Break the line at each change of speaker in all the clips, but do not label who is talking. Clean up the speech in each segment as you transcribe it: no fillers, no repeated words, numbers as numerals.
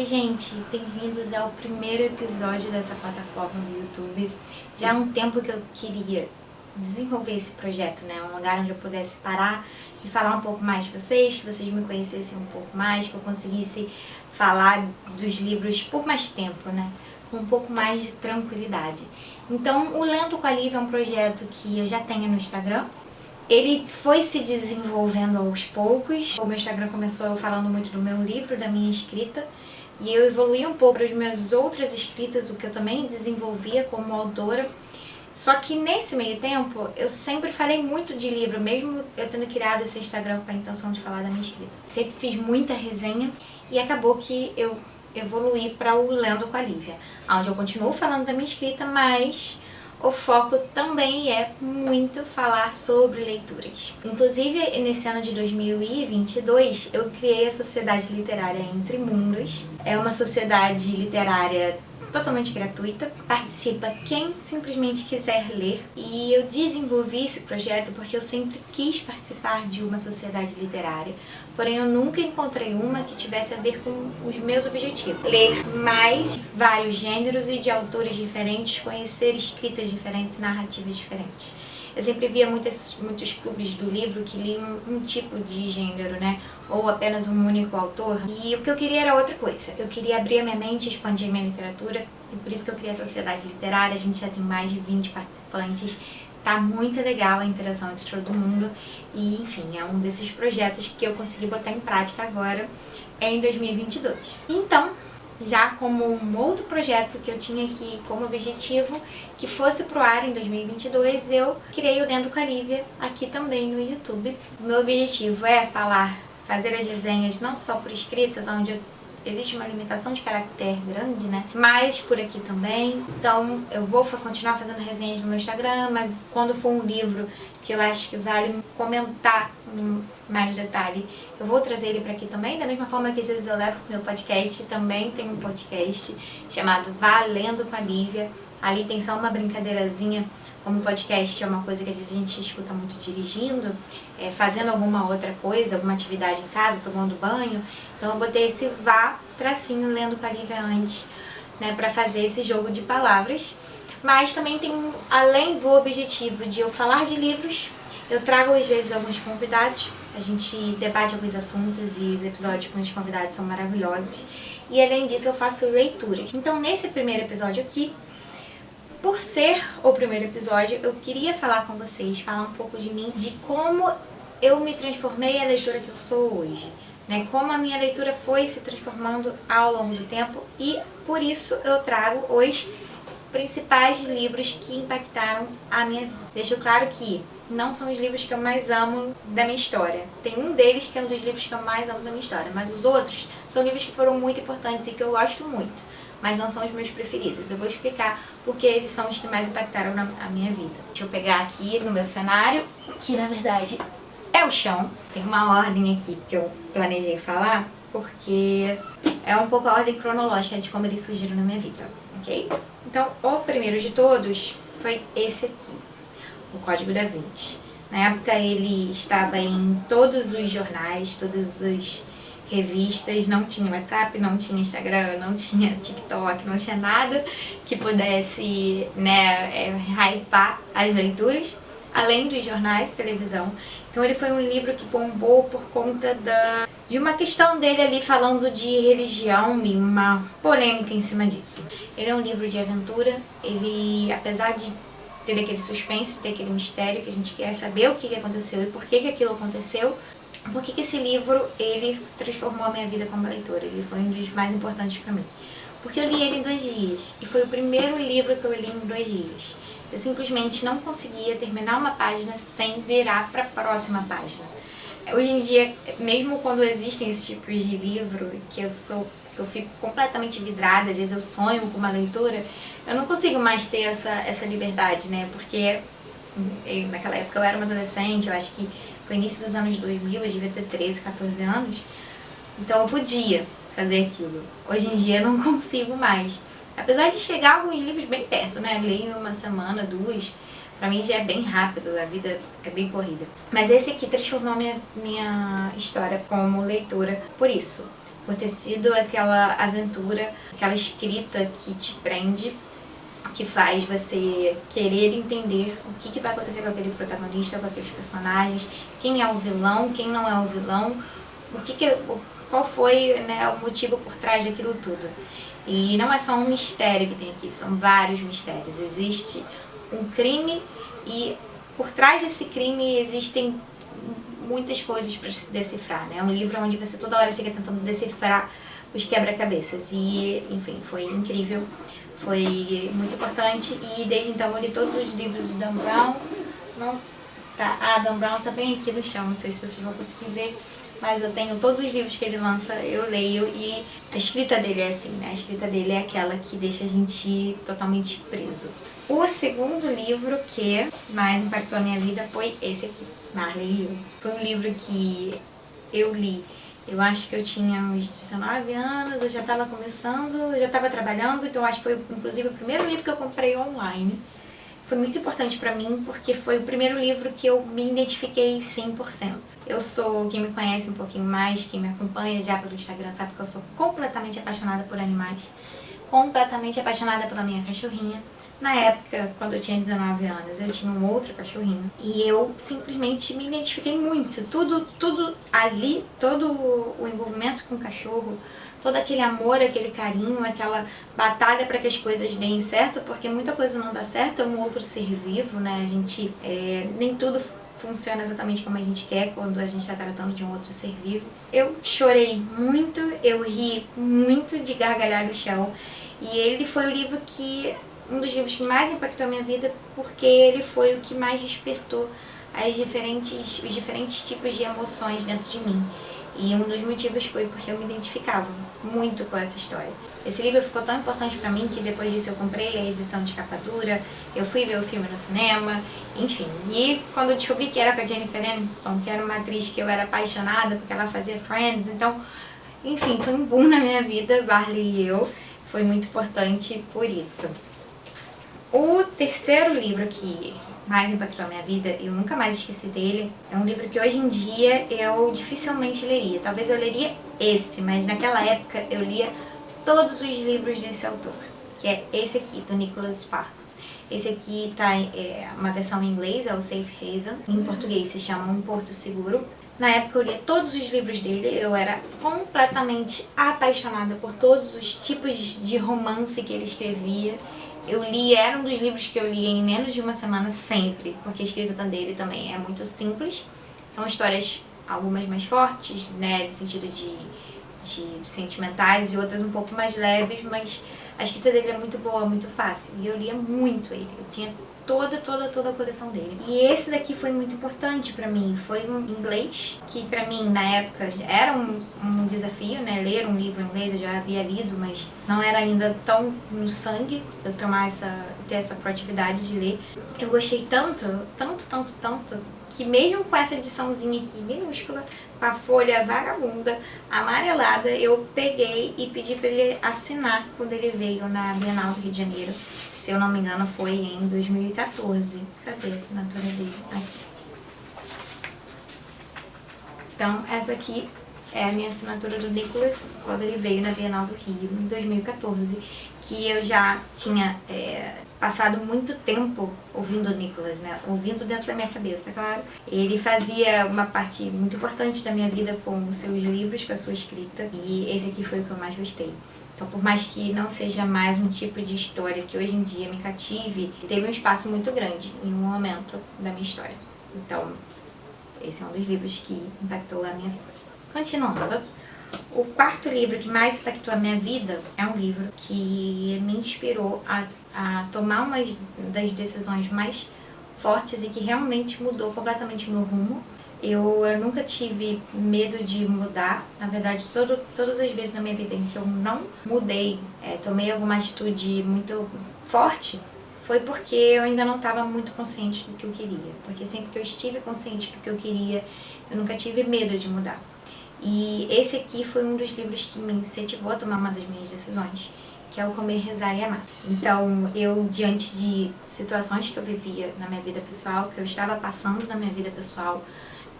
Oi gente, bem-vindos ao primeiro episódio dessa plataforma do YouTube. Já há um tempo que eu queria desenvolver esse projeto, né? Um lugar onde eu pudesse parar e falar um pouco mais de vocês, que vocês me conhecessem um pouco mais, que eu conseguisse falar dos livros por mais tempo, né? Com um pouco mais de tranquilidade. Então, o Lendo com a Lívia é um projeto que eu já tenho no Instagram. Ele foi se desenvolvendo aos poucos. O meu Instagram começou falando muito do meu livro, da minha escrita, e eu evoluí um pouco para as minhas outras escritas, o que eu também desenvolvia como autora. Só que nesse meio tempo, eu sempre falei muito de livro, mesmo eu tendo criado esse Instagram com a intenção de falar da minha escrita. Sempre fiz muita resenha e acabou que eu evoluí para o Lendo com a Lívia, onde eu continuo falando da minha escrita, mas o foco também é muito falar sobre leituras. Inclusive, nesse ano de 2022, eu criei a Sociedade Literária Entre Mundos. É uma sociedade literária totalmente gratuita. Participa quem simplesmente quiser ler. E eu desenvolvi esse projeto porque eu sempre quis participar de uma sociedade literária. Porém, eu nunca encontrei uma que tivesse a ver com os meus objetivos. Ler mais vários gêneros e de autores diferentes, conhecer escritas diferentes, narrativas diferentes. Eu sempre via muitos clubes do livro que liam um tipo de gênero, né? Ou apenas um único autor. E o que eu queria era outra coisa. Eu queria abrir a minha mente, expandir a minha literatura. E por isso que eu criei a Sociedade Literária. A gente já tem mais de 20 participantes. Tá muito legal a interação entre todo mundo. E, enfim, é um desses projetos que eu consegui botar em prática agora em 2022. Então, já como um outro projeto que eu tinha aqui como objetivo que fosse pro ar em 2022, eu criei o Lendo com a Lívia aqui também no YouTube. O meu objetivo é fazer as resenhas não só por escritas, onde existe uma limitação de caractere grande, né? Mas por aqui também. Então eu vou continuar fazendo resenhas no meu Instagram, mas quando for um livro que eu acho que vale comentar mais detalhe, eu vou trazer ele para aqui também, da mesma forma que às vezes eu levo pro meu podcast. Também tem um podcast chamado Lendo com a Lívia. Ali tem só uma brincadeirazinha, como podcast é uma coisa que às vezes a gente escuta muito dirigindo, fazendo alguma outra coisa, alguma atividade em casa, tomando banho. Então eu botei esse tracinho Lendo com a Lívia antes, né, para fazer esse jogo de palavras. Mas também tem, além do objetivo de eu falar de livros, eu trago às vezes alguns convidados, a gente debate alguns assuntos e os episódios com os convidados são maravilhosos. E além disso eu faço leituras. Então nesse primeiro episódio aqui, por ser o primeiro episódio, eu queria falar com vocês, falar um pouco de mim, de como eu me transformei a leitora que eu sou hoje, né? Como a minha leitura foi se transformando ao longo do tempo, e por isso eu trago os principais livros que impactaram a minha vida. Deixo claro que não são os livros que eu mais amo da minha história. Tem um deles que é um dos livros que eu mais amo da minha história, mas os outros são livros que foram muito importantes e que eu gosto muito, mas não são os meus preferidos. Eu vou explicar porque eles são os que mais impactaram a minha vida. Deixa eu pegar aqui no meu cenário, que na verdade é o chão. Tem uma ordem aqui que eu planejei falar, porque é um pouco a ordem cronológica de como eles surgiram na minha vida, ok? Então, o primeiro de todos foi esse aqui, o Código da Vinci. Na época ele estava em todos os jornais, todas as revistas, não tinha WhatsApp, não tinha Instagram, não tinha TikTok, não tinha nada que pudesse, né, hypar as leituras, além dos jornais, televisão. Então ele foi um livro que bombou por conta de uma questão dele ali falando de religião e uma polêmica em cima disso. Ele é um livro de aventura, ele, apesar de ter aquele suspense, ter aquele mistério que a gente quer saber o que aconteceu e por que aquilo aconteceu, por que esse livro ele transformou a minha vida como leitora. Ele foi um dos mais importantes para mim. Porque eu li ele em 2 dias, e foi o primeiro livro que eu li em 2 dias. Eu simplesmente não conseguia terminar uma página sem virar para a próxima página. Hoje em dia, mesmo quando existem esses tipos de livro, que eu fico completamente vidrada, às vezes eu sonho com uma leitura, eu não consigo mais ter essa liberdade, né? Porque naquela época eu era uma adolescente, eu acho que foi início dos anos 2000, eu devia ter 13, 14 anos, então eu podia fazer aquilo. Hoje em dia eu não consigo mais. Apesar de chegar alguns livros bem perto, né? Leio em uma semana, 2, pra mim já é bem rápido, a vida é bem corrida. Mas esse aqui transformou minha história como leitora por isso. por ter sido aquela aventura, aquela escrita que te prende, que faz você querer entender o que vai acontecer com aquele protagonista, com aqueles personagens, quem é o vilão, quem não é o vilão, qual foi, né, o motivo por trás daquilo tudo. E não é só um mistério que tem aqui, são vários mistérios. Existe um crime e por trás desse crime existem muitas coisas para se decifrar, né? É um livro onde você toda hora fica tentando decifrar os quebra-cabeças e, enfim, foi incrível, foi muito importante e desde então eu li todos os livros de Dan Brown. Não, tá, Dan Brown tá bem aqui no chão, não sei se vocês vão conseguir ver, mas eu tenho todos os livros que ele lança, eu leio e a escrita dele é assim, né? A escrita dele é aquela que deixa a gente totalmente preso. O segundo livro que mais impactou a minha vida foi esse aqui, Marley e Eu. Foi um livro que eu li, eu acho que eu tinha uns 19 anos, eu já estava começando, eu já estava trabalhando, então acho que foi inclusive o primeiro livro que eu comprei online. Foi muito importante pra mim porque foi o primeiro livro que eu me identifiquei 100%. Eu sou, quem me conhece um pouquinho mais, quem me acompanha já pelo Instagram sabe que eu sou completamente apaixonada por animais, completamente apaixonada pela minha cachorrinha. Na época, quando eu tinha 19 anos, eu tinha um outro cachorrinho e eu simplesmente me identifiquei muito. Tudo ali, todo o envolvimento com o cachorro, todo aquele amor, aquele carinho, aquela batalha para que as coisas deem certo, porque muita coisa não dá certo, é um outro ser vivo, né? A gente, nem tudo funciona exatamente como a gente quer quando a gente está tratando de um outro ser vivo. Eu chorei muito, eu ri muito de gargalhar no chão e ele foi o livro que... um dos livros que mais impactou a minha vida porque ele foi o que mais despertou os diferentes tipos de emoções dentro de mim. E um dos motivos foi porque eu me identificava muito com essa história. Esse livro ficou tão importante pra mim que depois disso eu comprei a edição de capa dura, eu fui ver o filme no cinema, enfim. E quando eu descobri que era com a Jennifer Aniston, que era uma atriz que eu era apaixonada porque ela fazia Friends, então, enfim, foi um boom na minha vida, Marley e Eu. Foi muito importante por isso. O terceiro livro que mais impactou a minha vida, eu nunca mais esqueci dele, é um livro que hoje em dia eu dificilmente leria. Talvez eu leria esse, mas naquela época eu lia todos os livros desse autor, que é esse aqui, do Nicholas Sparks. Esse aqui tá uma versão em inglês, é o Safe Haven, em português se chama Um Porto Seguro. Na época eu lia todos os livros dele, eu era completamente apaixonada por todos os tipos de romance que ele escrevia. Era um dos livros que eu li em menos de uma semana sempre, porque a escrita dele também é muito simples. São histórias, algumas mais fortes, né, de sentido de sentimentais e outras um pouco mais leves, mas a escrita dele é muito boa, muito fácil. E eu lia muito ele, eu tinha toda a coleção dele. E esse daqui foi muito importante pra mim, foi um inglês, que pra mim na época era um desafio, né, ler um livro em inglês, eu já havia lido, mas não era ainda tão no sangue eu ter essa proatividade de ler. Eu gostei tanto, que mesmo com essa ediçãozinha aqui minúscula, com a folha vagabunda, amarelada, eu peguei e pedi pra ele assinar quando ele veio na Bienal do Rio de Janeiro. Se eu não me engano, foi em 2014. Cadê a assinatura dele? Aqui. Então, essa aqui é a minha assinatura do Nicholas, quando ele veio na Bienal do Rio, em 2014, que eu já tinha passado muito tempo ouvindo o Nicholas, né? Ouvindo dentro da minha cabeça, claro. Ele fazia uma parte muito importante da minha vida com os seus livros, com a sua escrita, e esse aqui foi o que eu mais gostei. Então, por mais que não seja mais um tipo de história que hoje em dia me cative, teve um espaço muito grande em um momento da minha história. Então, esse é um dos livros que impactou a minha vida. Continuando, o quarto livro que mais impactou a minha vida é um livro que me inspirou a tomar uma das decisões mais fortes e que realmente mudou completamente o meu rumo. Eu nunca tive medo de mudar. Na verdade, todas as vezes na minha vida em que eu não mudei, tomei alguma atitude muito forte, foi porque eu ainda não estava muito consciente do que eu queria. Porque sempre que eu estive consciente do que eu queria, eu nunca tive medo de mudar. E esse aqui foi um dos livros que me incentivou a tomar uma das minhas decisões, que é o Comer, Rezar e Amar. Então, eu, diante de situações que eu vivia na minha vida pessoal, que eu estava passando na minha vida pessoal,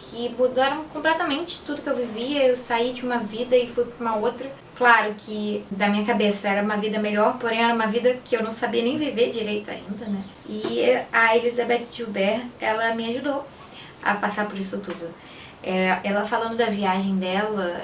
que mudaram completamente tudo que eu vivia. Eu saí de uma vida e fui para uma outra. Claro que da minha cabeça era uma vida melhor, porém era uma vida que eu não sabia nem viver direito ainda, né? E a Elizabeth Gilbert, ela me ajudou a passar por isso tudo. Ela falando da viagem dela,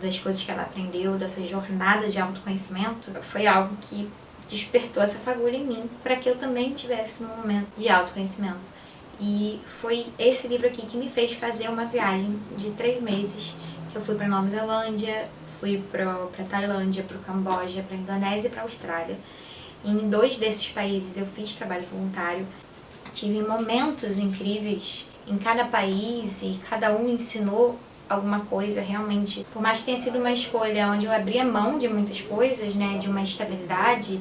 das coisas que ela aprendeu, dessa jornada de autoconhecimento, foi algo que despertou essa fagulha em mim para que eu também tivesse um momento de autoconhecimento. E foi esse livro aqui que me fez fazer uma viagem de 3 meses, que eu fui para Nova Zelândia, fui para Tailândia, para o Camboja, para Indonésia e para Austrália. Em 2 desses países eu fiz trabalho voluntário, tive momentos incríveis em cada país e cada um ensinou alguma coisa realmente. Por mais que tenha sido uma escolha onde eu abria mão de muitas coisas, né, de uma estabilidade,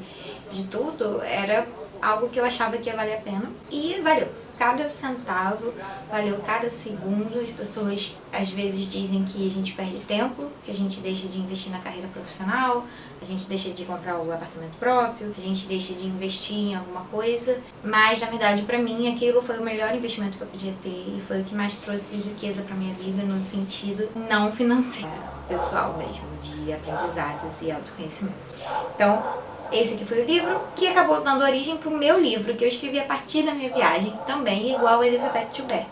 de tudo, era algo que eu achava que ia valer a pena. E valeu. Cada centavo, valeu cada segundo. As pessoas às vezes dizem que a gente perde tempo, que a gente deixa de investir na carreira profissional, a gente deixa de comprar o apartamento próprio, a gente deixa de investir em alguma coisa. Mas, na verdade, pra mim, aquilo foi o melhor investimento que eu podia ter e foi o que mais trouxe riqueza pra minha vida no sentido não financeiro, pessoal mesmo, de aprendizados e autoconhecimento. Então, esse aqui foi o livro que acabou dando origem para o meu livro, que eu escrevi a partir da minha viagem, também igual a Elizabeth Gilbert.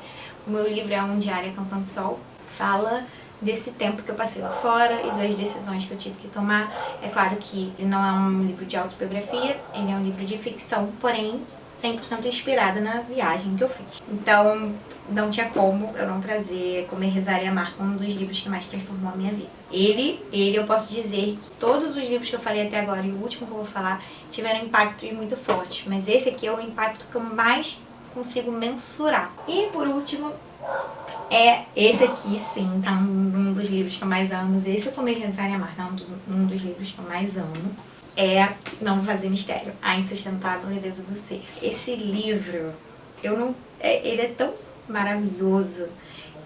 O meu livro é Um Diário à Canção do Sol, fala desse tempo que eu passei lá fora e das decisões que eu tive que tomar. É claro que ele não é um livro de autobiografia, ele é um livro de ficção, porém 100% inspirada na viagem que eu fiz. Então, não tinha como eu não trazer Comer, Rezar e Amar, um dos livros que mais transformou a minha vida. Ele eu posso dizer que todos os livros que eu falei até agora e o último que eu vou falar tiveram impactos muito fortes, mas esse aqui é o impacto que eu mais consigo mensurar. E por último, esse aqui sim, tá um dos livros que eu mais amo. Esse é Comer, Rezar e Amar, tá um dos livros que eu mais amo. Não vou fazer mistério, A Insustentável Leveza do Ser. Esse livro, ele é tão maravilhoso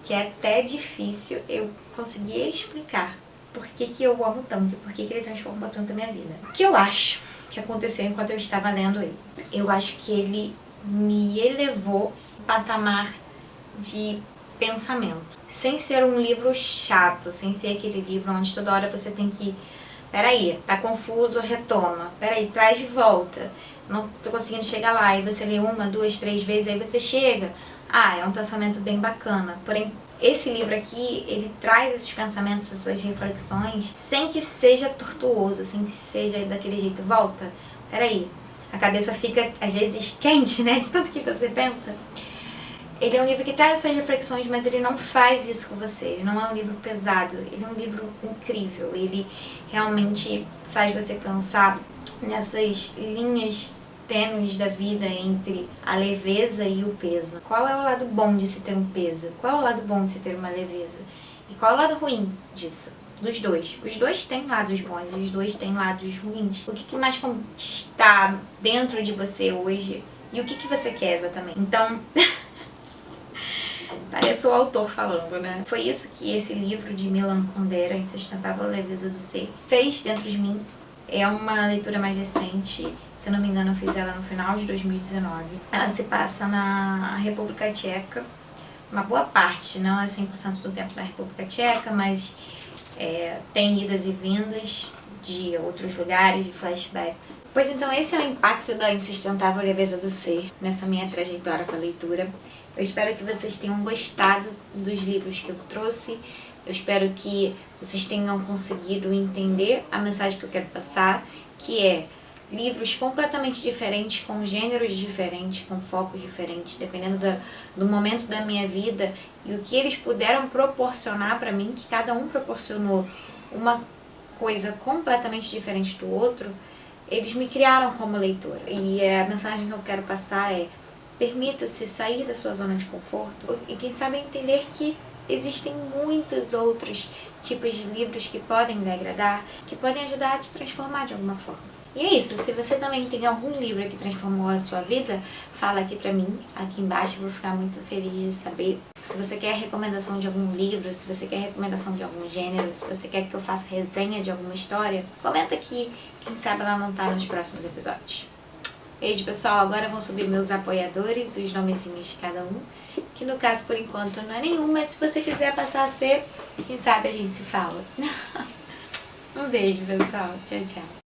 que é até difícil eu conseguir explicar por que eu amo tanto, por que ele transformou tanto a minha vida. O que eu acho que aconteceu enquanto eu estava lendo ele? Eu acho que ele me elevou um patamar de pensamento. Sem ser um livro chato, sem ser aquele livro onde toda hora você tem que... Peraí, tá confuso, retoma. Peraí, traz de volta. Não tô conseguindo chegar lá. Aí você lê 1, 2, 3 vezes, aí você chega. É um pensamento bem bacana. Porém, esse livro aqui, ele traz esses pensamentos, essas reflexões, sem que seja tortuoso, sem que seja daquele jeito. Volta, peraí. A cabeça fica, às vezes, quente, né? De tanto que você pensa. Ele é um livro que traz essas reflexões, mas ele não faz isso com você. Ele não é um livro pesado, ele é um livro incrível. Ele realmente faz você pensar nessas linhas tênues da vida entre a leveza e o peso. Qual é o lado bom de se ter um peso? Qual é o lado bom de se ter uma leveza? E qual é o lado ruim disso? Dos dois. Os dois têm lados bons e os dois têm lados ruins. O que mais está dentro de você hoje e o que você quer exatamente? Então... Parece o autor falando, né? Foi isso que esse livro de Milan Kundera, Insustentável Leveza do Ser, fez dentro de mim. É uma leitura mais recente, se eu não me engano eu fiz ela no final de 2019. Ela se passa na República Tcheca, uma boa parte, não é 100% do tempo na República Tcheca, mas tem idas e vindas de outros lugares, de flashbacks. Pois então esse é o impacto da Insustentável Leveza do Ser nessa minha trajetória com a leitura. Eu espero que vocês tenham gostado dos livros que eu trouxe. Eu espero que vocês tenham conseguido entender a mensagem que eu quero passar, que é livros completamente diferentes, com gêneros diferentes, com focos diferentes, dependendo do momento da minha vida e o que eles puderam proporcionar para mim, que cada um proporcionou uma coisa completamente diferente do outro. Eles me criaram como leitora. E a mensagem que eu quero passar é: permita-se sair da sua zona de conforto e quem sabe entender que existem muitos outros tipos de livros que podem lhe agradar, que podem ajudar a te transformar de alguma forma. E é isso, se você também tem algum livro que transformou a sua vida, fala aqui pra mim, aqui embaixo, eu vou ficar muito feliz de saber. Se você quer recomendação de algum livro, se você quer recomendação de algum gênero, se você quer que eu faça resenha de alguma história, comenta aqui, quem sabe ela não tá nos próximos episódios. Beijo, pessoal. Agora vão subir meus apoiadores, os nomezinhos de cada um, que no caso por enquanto não é nenhum, mas se você quiser passar a ser, quem sabe a gente se fala. Um beijo, pessoal. Tchau, tchau.